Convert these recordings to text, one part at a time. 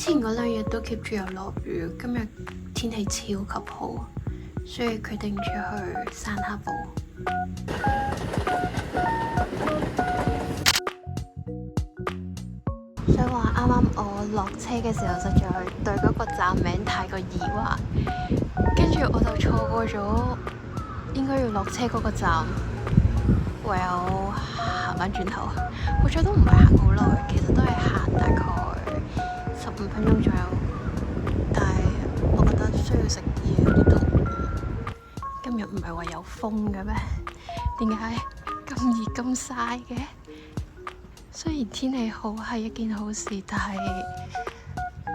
前嗰兩日都 keep 住有落雨，今日天氣超級好，所以決定出去散下步。想話啱啱我落車嘅時候，實在對嗰個站名太過疑惑，跟住我就錯過咗應該要落車嗰個站，唯有行返轉頭。好彩都唔係行好耐，其實都係行大概15分鐘左右，但係我覺得需要食嘢有啲肚餓。今日唔係話有風嘅咩？點解咁熱咁曬嘅？雖然天氣好係一件好事，但係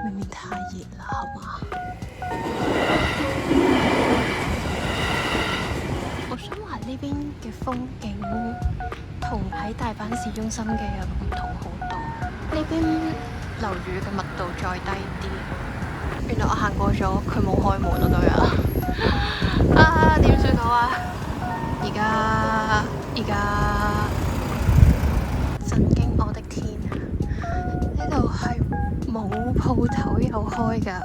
未免太熱啦，係嘛？我想話呢邊嘅風景同喺大阪市中心嘅又唔同好多。呢邊樓宇嘅密度再低啲。原來我行過咗，佢冇開門啊！今日啊，點算好啊？而家震驚我的天！呢度係冇鋪頭有開㗎，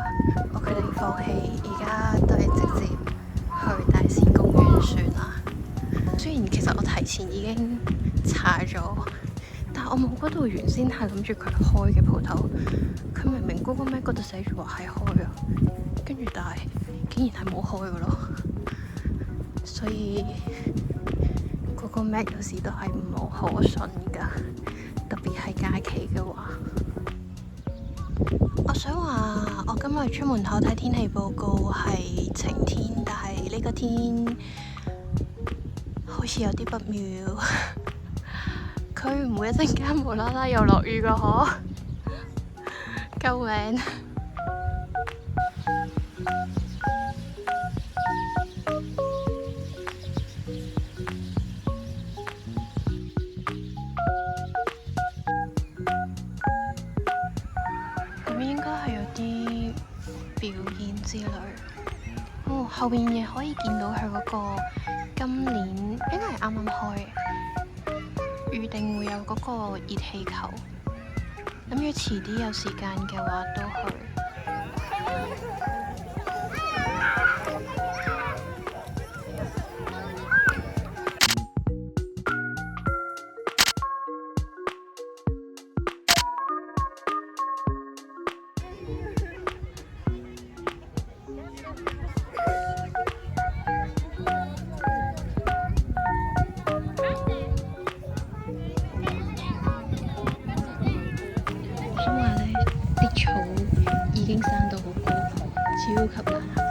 我決定放棄，而家都係直接去大仙公園算啦。雖然其實我提前已經查咗，但我冇嗰度原先係諗住佢開嘅鋪頭，佢明明 Google Map 嗰度寫住話係開啊，跟住但係竟然係冇開㗎咯，所以Google Map 有時都係唔好可信㗎，特別係假期嘅話。我想話我今日出門口睇天氣報告係晴天，但係呢個天好似有啲不妙。佢唔會一陣間無啦啦又落雨㗎嗬？救命！咁應該係有啲表演之類。哦，後邊亦可以見到佢嗰個今年應該係啱啱開，預定會有嗰個熱氣球。諗住遲啲有時間嘅話都去。想話呢啲草已經生到好高，超級難行。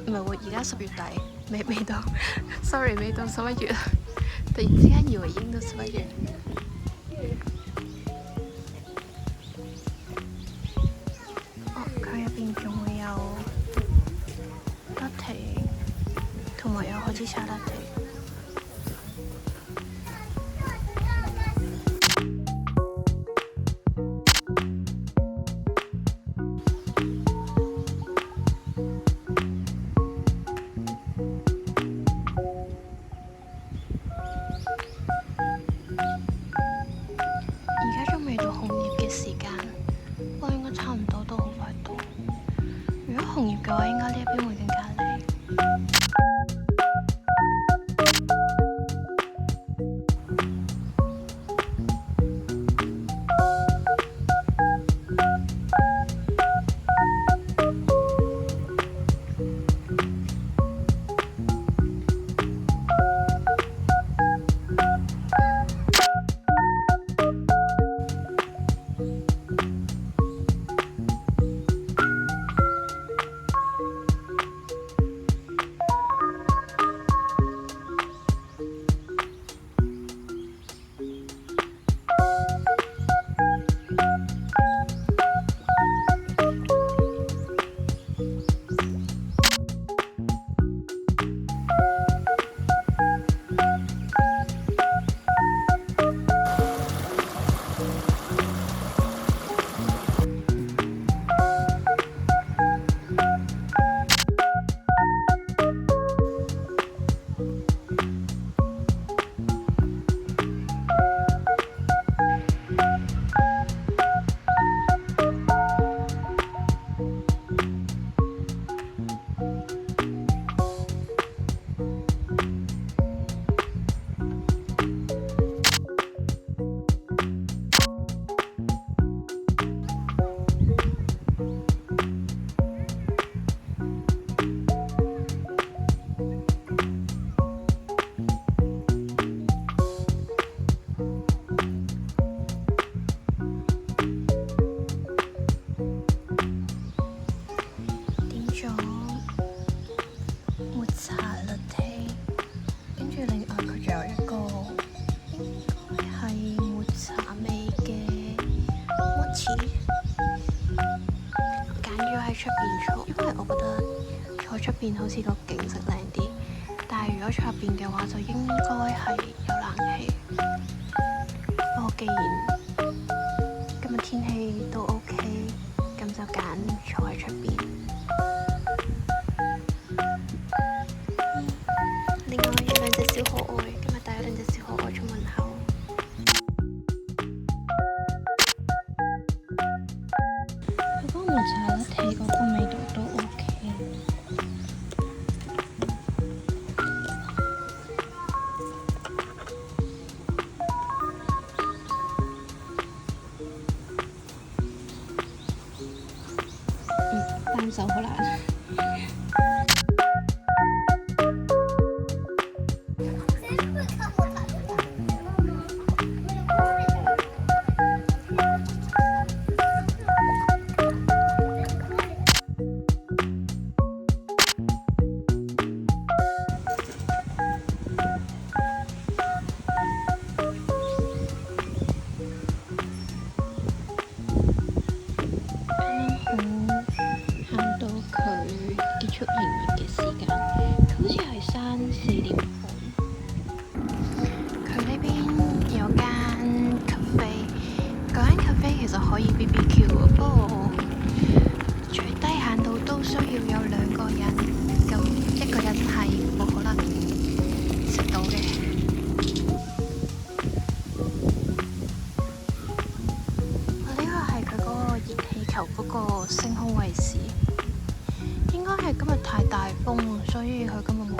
唔係喎，而家10月底，未到，sorry， 未到11月，突然之間以為已經到11月。哦，佢入邊仲會有得提，同埋有開始茶得提。未到紅葉嘅時間，不過應該差唔多都好快到。如果紅葉嘅話，應該呢一邊會更加靚。咗抹茶 latte， 跟住另外佢仲有一個應該係抹茶味嘅 mochi。我揀咗喺出邊坐，因為我覺得坐出邊好似個景色靚啲，但係如果坐入邊嘅話就應該係有冷氣。不過既然今日天氣都 OK， 咁就揀坐喺出邊。另外有兩隻小可愛，今日帶咗兩隻小可愛出門口。佢嗰個抹茶 latte 嗰個味道都 OK。單手好難。結束營業嘅時間，佢好似係4點半。佢呢邊有間 cafe， 嗰間 cafe 其實可以 BBQ 嘅，不過最低限度都需要有2個人，咁一個人係冇可能食到嘅。呢個係佢嗰個熱氣球嗰個星空衛士。應該係今日太大風，所以佢今日冇